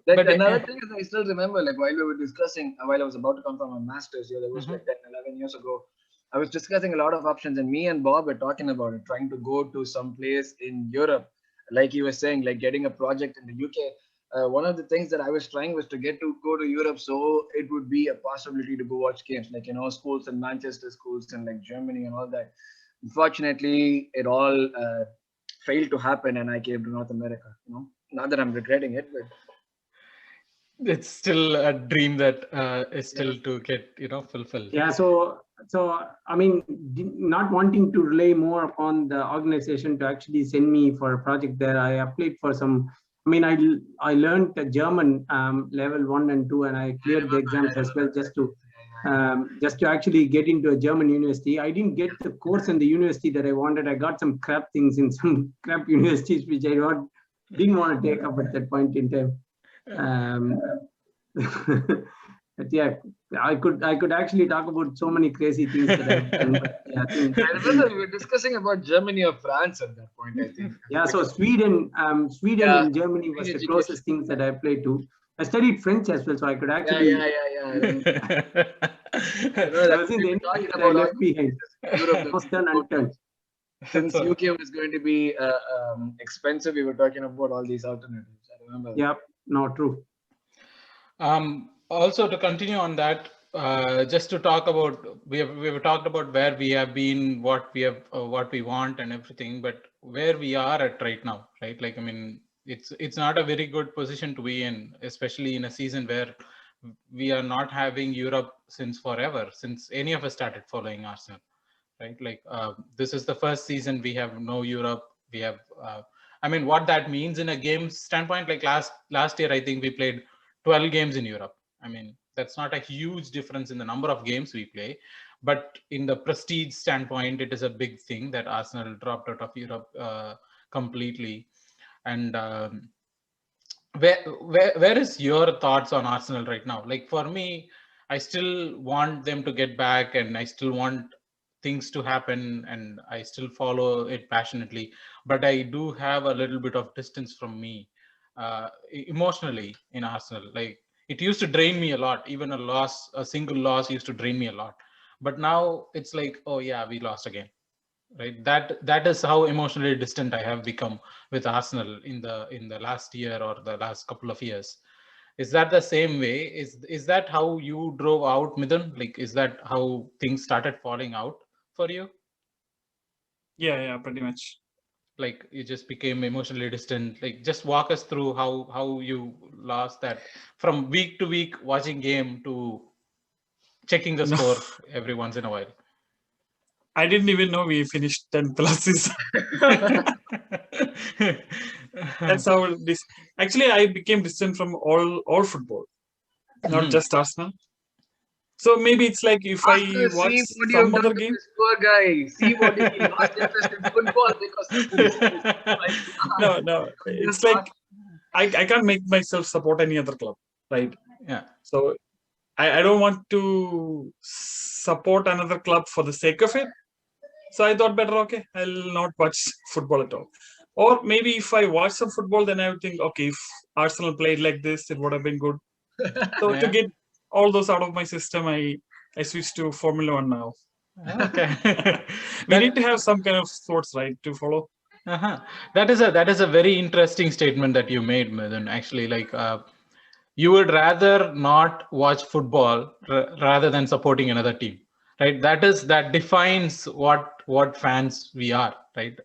Another thing is, I still remember, while we were discussing, while I was about to come from my master's here, that was 10, 11 years ago, I was discussing a lot of options, and me and Bob were talking about it, trying to go to some place in Europe, like you were saying, getting a project in the UK. One of the things that I was trying was to go to Europe, so it would be a possibility to go watch games, schools in Manchester, schools in Germany and all that. Unfortunately, it all failed to happen, and I came to North America. Not that I'm regretting it, but it's still a dream that is still to get fulfilled. Yeah. So not wanting to rely more upon the organization to actually send me for a project there, I applied for some. I learned the German level 1 and 2, and I cleared the exams as well, just to actually get into a German university. I didn't get the course in the university that I wanted. I got some crap things in some crap universities, which I didn't want to take up at that point in time. Um, but yeah, I could actually talk about so many crazy things that I've done. But yeah, I think I remember we were discussing about Germany or France at that point, I think. yeah. So Sweden Yeah. and Germany was the Education. closest things that I played to. I studied French as well, so I could actually. Yeah. I remember I was in the we were end talking that I about all left behind. Europe, the Most done unturned. since UK was going to be expensive, we were talking about all these alternatives. I remember. Yep. No, true. Also, to continue on that, just to talk about, we've talked about where we have been, what we want, and everything, but where we are at right now, right? Like, I mean, it's not a very good position to be in, especially in a season where we are not having Europe since forever, since any of us started following Arsenal, right? Like, this is the first season we have no Europe. We have, I mean, what that means in a game standpoint, like last year, I think we played 12 games in Europe. I mean, that's not a huge difference in the number of games we play, but in the prestige standpoint, it is a big thing that Arsenal dropped out of Europe completely. And where is your thoughts on Arsenal right now? Like, for me, I still want them to get back, and I still want things to happen, and I still follow it passionately, but I do have a little bit of distance from me emotionally in Arsenal. Like, it used to drain me a lot. Even a single loss used to drain me a lot. But now it's like, oh yeah, we lost again, right? That is how emotionally distant I have become with Arsenal in the last year or the last couple of years. Is that the same way? Is that how you drove out, Midhun? Like, is that how things started falling out for you? Yeah, pretty much. Like, you just became emotionally distant. Like, just walk us through how you lost that from week to week watching game to checking the No. score every once in a while. I didn't even know we finished 10th last season. That's how this. Actually, I became distant from all football, not just Arsenal. So maybe it's like if Arsenal, I watch see what you some have other done to game. this poor guy. See what he lost interest in football because of this. No. It's like I can't make myself support any other club, right? Yeah. So I don't want to support another club for the sake of it. So I thought better, okay, I'll not watch football at all. Or maybe if I watch some football, then I would think, okay, if Arsenal played like this, it would have been good. So to get all those out of my system, I switched to Formula One now. Okay. We need to have some kind of sports, right, to follow. That is a very interesting statement that you made, Midhun. Actually, like, you would rather not watch football rather than supporting another team, right? That defines what fans we are, right?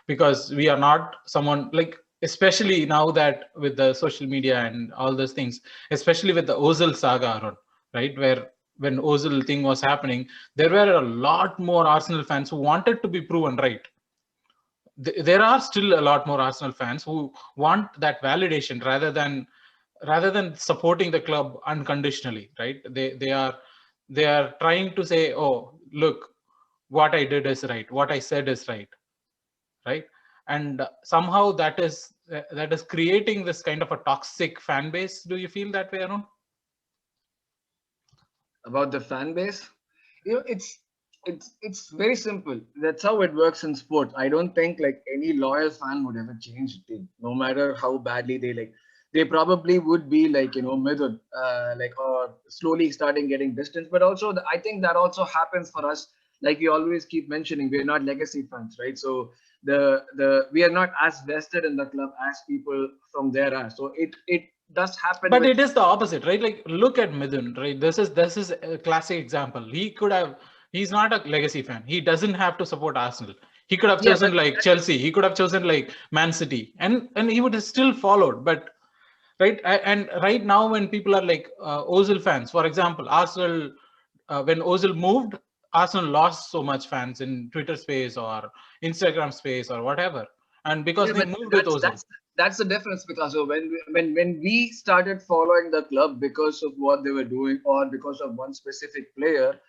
Because we are not someone like, especially now that with the social media and all those things, especially with the Ozil saga, Arun, right? Where when Ozil thing was happening, there were a lot more Arsenal fans who wanted to be proven right. There are still a lot more Arsenal fans who want that validation rather than supporting the club unconditionally, right? They are trying to say, oh, look, what I did is right, what I said is right, and somehow that is creating this kind of a toxic fan base. Do you feel that way, Arun? About the fan base, it's very simple. That's how it works in sports. I don't think like any loyal fan would ever change a team, no matter how badly they like. They probably would be like Midhun, like, or slowly starting getting distance. But also, I think that also happens for us. Like we always keep mentioning, we're not legacy fans, right? So we are not as vested in the club as people from there are. So it does happen. But it is the opposite, right? Like, look at Midhun, right? This is a classic example. He's not a legacy fan. He doesn't have to support Arsenal. He could have chosen like Chelsea. He could have chosen like Man City, and he would have still followed. But right, and right now when people are like Ozil fans, for example, Arsenal, when Ozil moved, Arsenal lost so much fans in Twitter space or Instagram space or whatever, and because they moved with Ozil. That's the difference, because when we started following the club because of what they were doing or because of one specific player,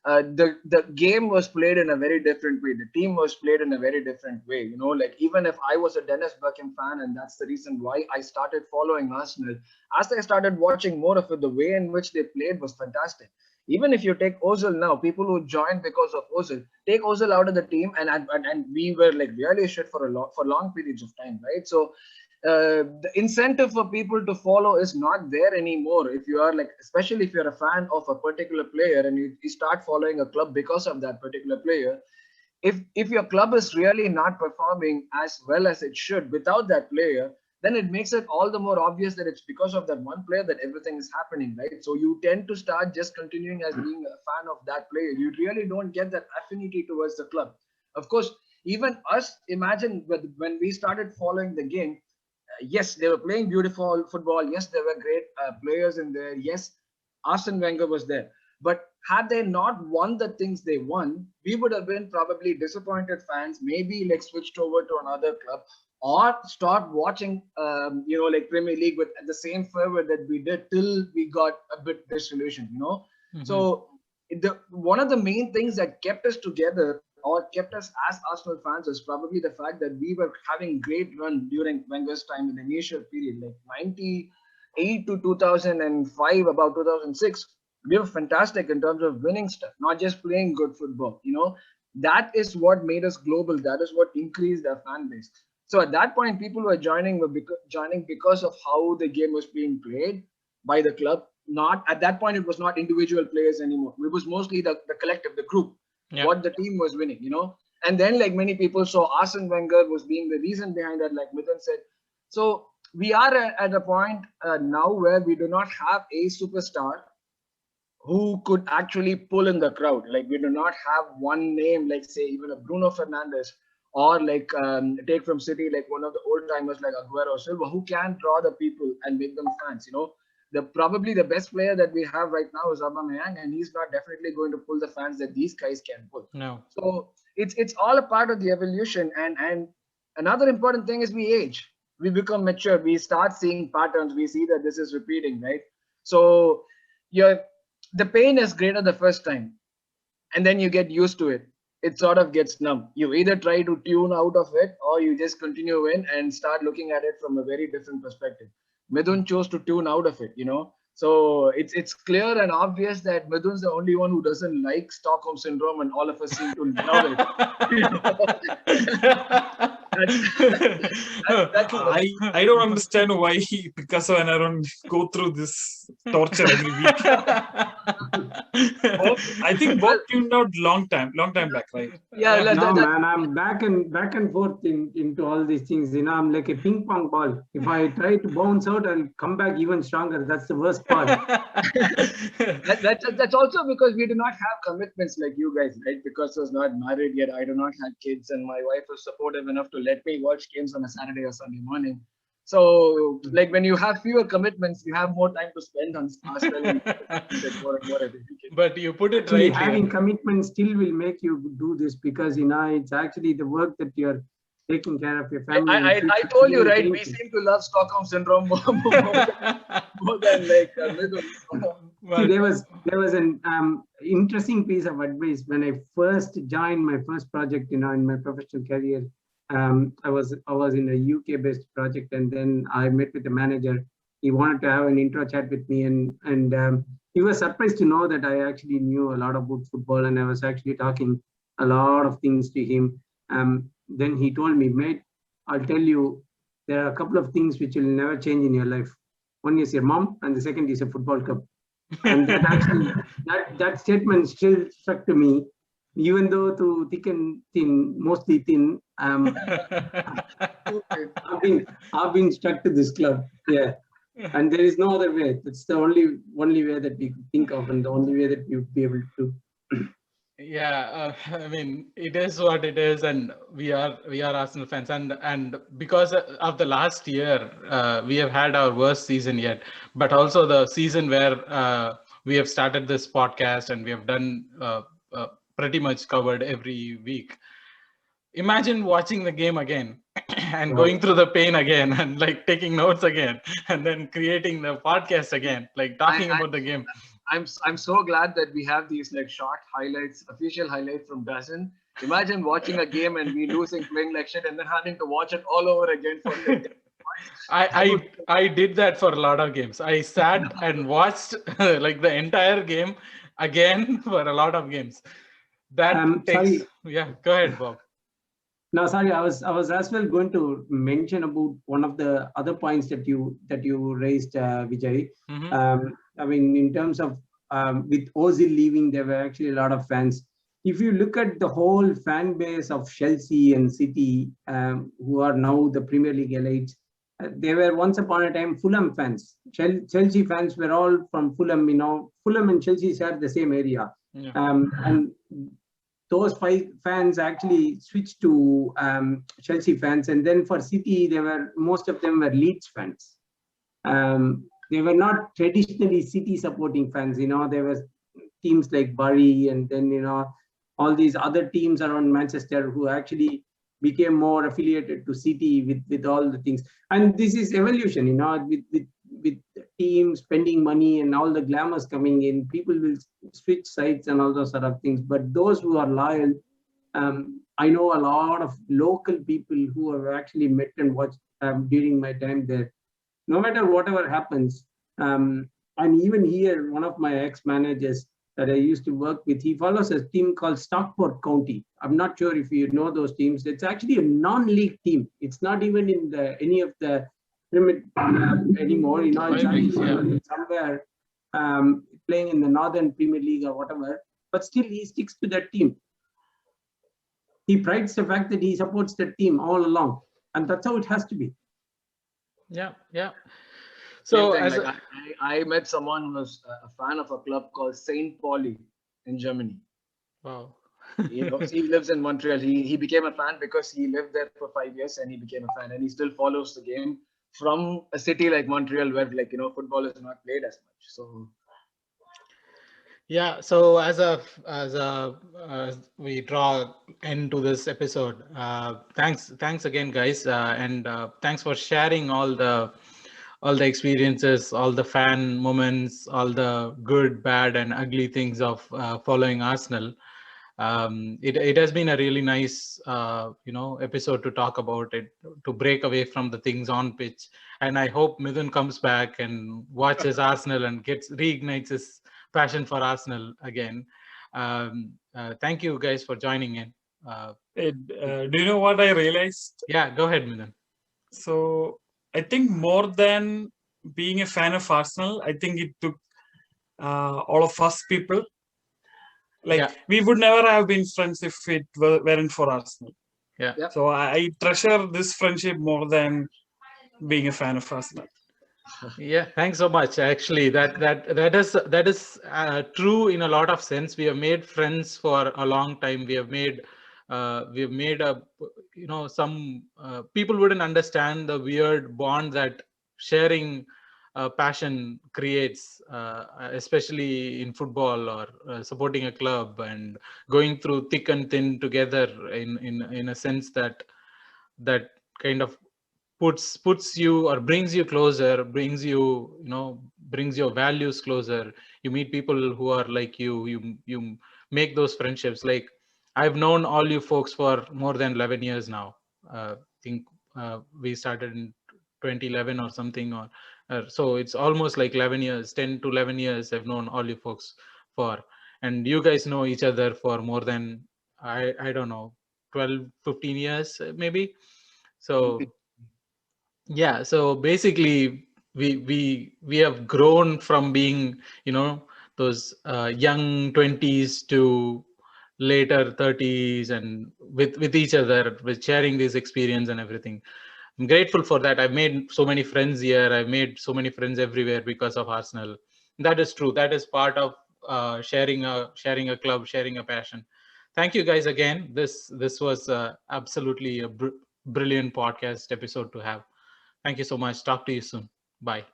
the game was played in a very different way. The team was played in a very different way. You know, like even if I was a Dennis Bergkamp fan, and that's the reason why I started following Arsenal, as I started watching more of it, the way in which they played was fantastic. Even if you take Ozil now, people who joined because of Ozil, take Ozil out of the team, and we were like really shit for long periods of time, right? So the incentive for people to follow is not there anymore. If you are like, especially if you're a fan of a particular player and you start following a club because of that particular player, if your club is really not performing as well as it should without that player, then it makes it all the more obvious that it's because of that one player that everything is happening, right? So you tend to start just continuing as being a fan of that player. You really don't get that affinity towards the club. Of course, even us, imagine when we started following the game, yes, they were playing beautiful football. Yes, there were great players in there. Yes, Arsene Wenger was there. But had they not won the things they won, we would have been probably disappointed fans, maybe like switched over to another club or start watching, like Premier League with the same fervor that we did till we got a bit disillusioned, you know. Mm-hmm. So one of the main things that kept us together or kept us as Arsenal fans is probably the fact that we were having great run during Wenger's time in the initial period, like 98 to 2005, about 2006. We were fantastic in terms of winning stuff, not just playing good football. You know, that is what made us global. That is what increased our fan base. So at that point, people were joining because of how the game was being played by the club. Not at that point, it was not individual players anymore. It was mostly the collective, the group, what the team was winning, you know. And then, like many people saw, Arsene Wenger was being the reason behind that, like Midhun said. So we are at a point now where we do not have a superstar who could actually pull in the crowd. Like we do not have one name, like say even a Bruno Fernandes, or like take from City, like one of the old timers like Aguero or Silva, who can draw the people and make them fans. You know, probably the best player that we have right now is Aubameyang, and he's not definitely going to pull the fans that these guys can pull. No. So it's all a part of the evolution. And another important thing is we age, we become mature, we start seeing patterns, we see that this is repeating, right? So the pain is greater the first time, and then you get used to it. It sort of gets numb. You either try to tune out of it or you just continue in and start looking at it from a very different perspective. Midhun chose to tune out of it, you know. So it's clear and obvious that Midhun's the only one who doesn't like Stockholm Syndrome, and all of us seem to love it. I don't understand why Picasso and Arun go through this torture every week. I think both tuned out long time back, right? Yeah, man, I'm back and forth into all these things. You know, I'm like a ping pong ball. If I try to bounce out, I'll come back even stronger. That's the worst part. That's also because we do not have commitments like you guys, right? Because I was not married yet. I do not have kids, and my wife was supportive enough to let me watch games on a Saturday or Sunday morning. So, like when you have fewer commitments, you have more time to spend on Arsenal and more every weekend. But you put it right. Having commitments still will make you do this, because it's actually the work that you're taking care of your family. I told you, right? We seem to love Stockholm Syndrome more than like See, there was an interesting piece of advice when I first joined my first project, in my professional career. I was in a UK based project, and then I met with the manager. He wanted to have an intro chat with me, and he was surprised to know that I actually knew a lot about football, and I was actually talking a lot of things to him. Then he told me, mate, I'll tell you, there are a couple of things which will never change in your life. One is your mom, and the second is a football club. And that actually, that statement still stuck to me, even though through thick and thin, mostly thin, I've been stuck to this club. Yeah. And there is no other way. It's the only way that we could think of, and the only way that we would be able to. Yeah, I mean, it is what it is, and we are Arsenal fans, and because of the last year, we have had our worst season yet, but also the season where we have started this podcast and we have done pretty much covered every week. Imagine watching the game again and going through the pain again, and like taking notes again, and then creating the podcast again, like talking about the game. I'm so glad that we have these like short highlights, official highlights from Dazen. Imagine watching a game and we losing, playing like shit, and then having to watch it all over again for like I did that for a lot of games. I sat and watched like the entire game again for a lot of games. That takes. Sorry. Yeah, go ahead, Bob. No, sorry, I was as well going to mention about one of the other points that you raised, Vijay. Mhm. I mean, in terms of with Ozil leaving, there were actually a lot of fans. If you look at the whole fan base of Chelsea and City, who are now the Premier League elites, they were once upon a time Fulham fans. Chelsea fans were all from Fulham. Fulham and Chelsea share the same area, Yeah. and those five fans actually switched to Chelsea fans, and then for City, most of them were Leeds fans. They were not traditionally City supporting fans. There were teams like Bury, and then all these other teams around Manchester who actually became more affiliated to City with all the things. And this is evolution. With teams spending money and all the glamours coming in, people will switch sides and all those sort of things. But those who are loyal, I know a lot of local people who have actually met and watched during my time there. No matter whatever happens, and even here, one of my ex-managers that I used to work with, he follows a team called Stockport County. I'm not sure if you know those teams. It's actually a non-league team. It's not even in any of the pyramid anymore. It's actually somewhere playing in the Northern Premier League or whatever. But still, he sticks to that team. He prides the fact that he supports that team all along, and that's how it has to be. Yeah. So as I met someone who was a fan of a club called Saint Pauli in Germany. wow. He lives in Montreal. He became a fan because he lived there for 5 years and he became a fan, and he still follows the game from a city like Montreal where football is not played as much. So Yeah, so as we draw end to this episode, thanks again, guys, and thanks for sharing all the experiences, all the fan moments, all the good, bad, and ugly things of following Arsenal. It has been a really nice episode to talk about it, to break away from the things on pitch, and I hope Midhun comes back and watches Arsenal and reignites his passion for Arsenal again. Thank you guys for joining in. Do you know what I realized? Yeah, go ahead, Midhun. So I think more than being a fan of Arsenal, I think it took all of us people. We would never have been friends if it weren't for Arsenal. Yeah. So I treasure this friendship more than being a fan of Arsenal. Yeah, thanks so much. Actually, that is true in a lot of sense. We have made friends for a long time. We have made some people wouldn't understand the weird bond that sharing passion creates, especially in football or supporting a club and going through thick and thin together in a sense that kind of puts you or brings you closer, brings your values closer. You meet people who are like you make those friendships. Like, I've known all you folks for more than 11 years now. I think we started in 2011 or something, or so it's almost like 11 years, 10 to 11 years I've known all you folks for. And you guys know each other for more than, I don't know, 12, 15 years maybe. So yeah, so basically we have grown from being those young 20s to later 30s, and with each other, with sharing this experience and everything. I'm grateful for that. I've made so many friends here. I've made so many friends everywhere because of Arsenal. That is true. That is part of sharing a club, sharing a passion. Thank you guys again. This was absolutely a brilliant podcast episode to have. Thank you so much. Talk to you soon. Bye.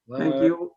Thank you.